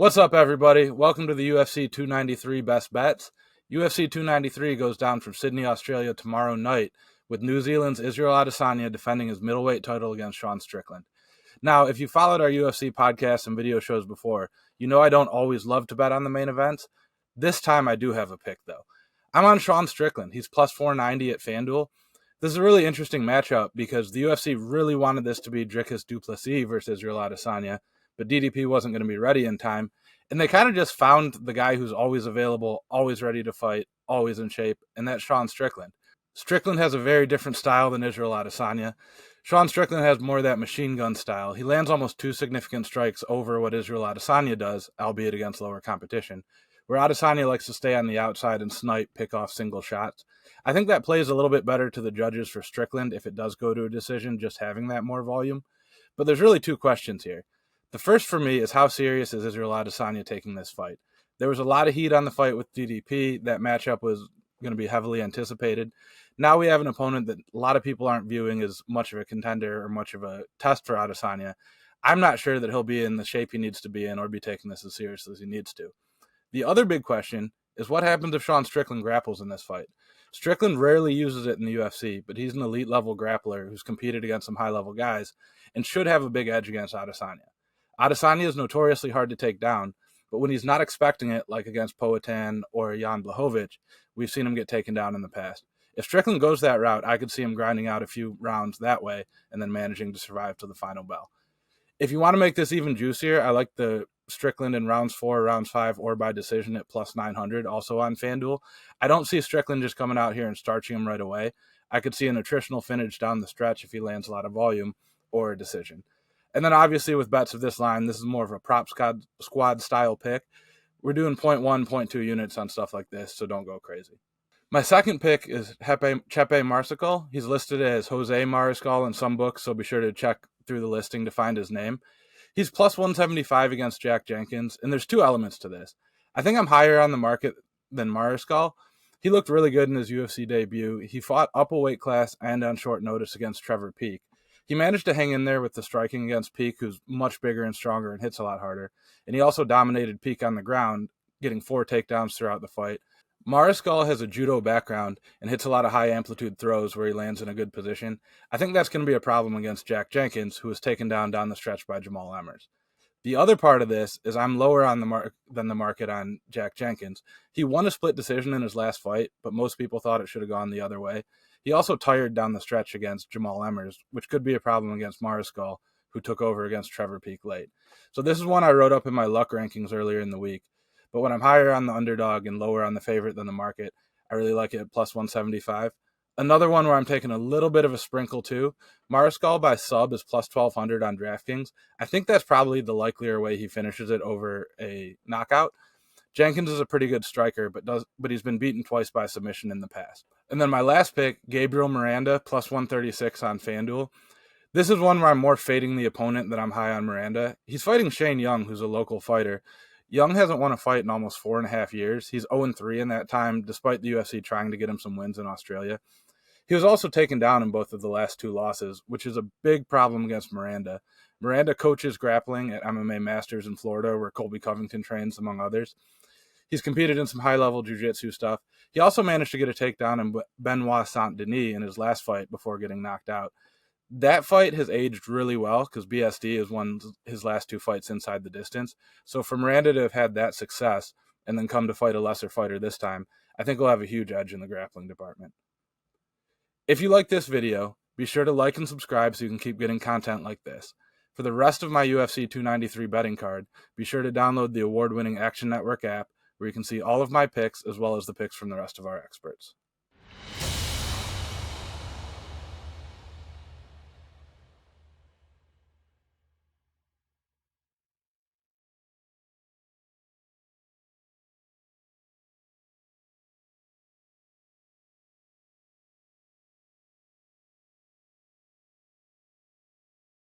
What's up, everybody? Welcome to the UFC 293 Best Bets. UFC 293 goes down from Sydney, Australia tomorrow night, with New Zealand's Israel Adesanya defending his middleweight title against Sean Strickland. Now, if you followed our UFC podcasts and video shows before, you know I don't always love to bet on the main events. This time I do have a pick, though. I'm on Sean Strickland. He's plus 490 at FanDuel. This is a really interesting matchup because the UFC really wanted this to be Dricus du Plessis versus Israel Adesanya, but DDP wasn't going to be ready in time. And they kind of just found the guy who's always available, always ready to fight, always in shape, and that's Sean Strickland. Strickland has a very different style than Israel Adesanya. Sean Strickland has more of that machine gun style. He lands almost two significant strikes over what Israel Adesanya does, albeit against lower competition, where Adesanya likes to stay on the outside and snipe, pick off single shots. I think that plays a little bit better to the judges for Strickland if it does go to a decision, just having that more volume. But there's really two questions here. The first for me is how serious is Israel Adesanya taking this fight? There was a lot of heat on the fight with DDP. That matchup was going to be heavily anticipated. Now we have an opponent that a lot of people aren't viewing as much of a contender or much of a test for Adesanya. I'm not sure that he'll be in the shape he needs to be in or be taking this as seriously as he needs to. The other big question is what happens if Sean Strickland grapples in this fight? Strickland rarely uses it in the UFC, but he's an elite-level grappler who's competed against some high-level guys and should have a big edge against Adesanya. Adesanya is notoriously hard to take down, but when he's not expecting it, like against Poatan or Jan Blachowicz, we've seen him get taken down in the past. If Strickland goes that route, I could see him grinding out a few rounds that way and then managing to survive to the final bell. If you want to make this even juicier, I like the Strickland in rounds 4, rounds 5, or by decision at plus 900, also on FanDuel. I don't see Strickland just coming out here and starching him right away. I could see a nutritional finish down the stretch if he lands a lot of volume or a decision. And then obviously with bets of this line, this is more of a prop squad style pick. We're doing 0.1, 0.2 units on stuff like this, so don't go crazy. My second pick is Chepe Mariscal. He's listed as Jose Mariscal in some books, so be sure to check through the listing to find his name. He's plus 175 against Jack Jenkins, and there's two elements to this. I think I'm higher on the market than Mariscal. He looked really good in his UFC debut. He fought up a weight class and on short notice against Trevor Peek. He managed to hang in there with the striking against Peek, who's much bigger and stronger and hits a lot harder. And he also dominated Peek on the ground, getting 4 takedowns throughout the fight. Mariscal has a judo background and hits a lot of high-amplitude throws where he lands in a good position. I think that's going to be a problem against Jack Jenkins, who was taken down the stretch by Jamal Emmers. The other part of this is I'm lower on than the market on Jack Jenkins. He won a split decision in his last fight, but most people thought it should have gone the other way. He also tired down the stretch against Jamal Emmers, which could be a problem against Mariscal, who took over against Trevor Peek late. So this is one I wrote up in my luck rankings earlier in the week. But when I'm higher on the underdog and lower on the favorite than the market, I really like it at plus 175. Another one where I'm taking a little bit of a sprinkle too. Mariscal by sub is plus 1,200 on DraftKings. I think that's probably the likelier way he finishes it over a knockout. Jenkins is a pretty good striker, but he's been beaten twice by submission in the past. And then my last pick, Gabriel Miranda, plus 136 on FanDuel. This is one where I'm more fading the opponent than I'm high on Miranda. He's fighting Shane Young, who's a local fighter. Young hasn't won a fight in almost 4.5 years. He's 0-3 in that time, despite the UFC trying to get him some wins in Australia. He was also taken down in both of the last 2 losses, which is a big problem against Miranda. Miranda coaches grappling at MMA Masters in Florida, where Colby Covington trains, among others. He's competed in some high-level jiu-jitsu stuff. He also managed to get a takedown in Benoit Saint-Denis in his last fight before getting knocked out. That fight has aged really well because BSD has won his last 2 fights inside the distance. So for Miranda to have had that success and then come to fight a lesser fighter this time, I think he'll have a huge edge in the grappling department. If you like this video, be sure to like and subscribe so you can keep getting content like this. For the rest of my UFC 293 betting card, be sure to download the award-winning Action Network app, where you can see all of my picks as well as the picks from the rest of our experts.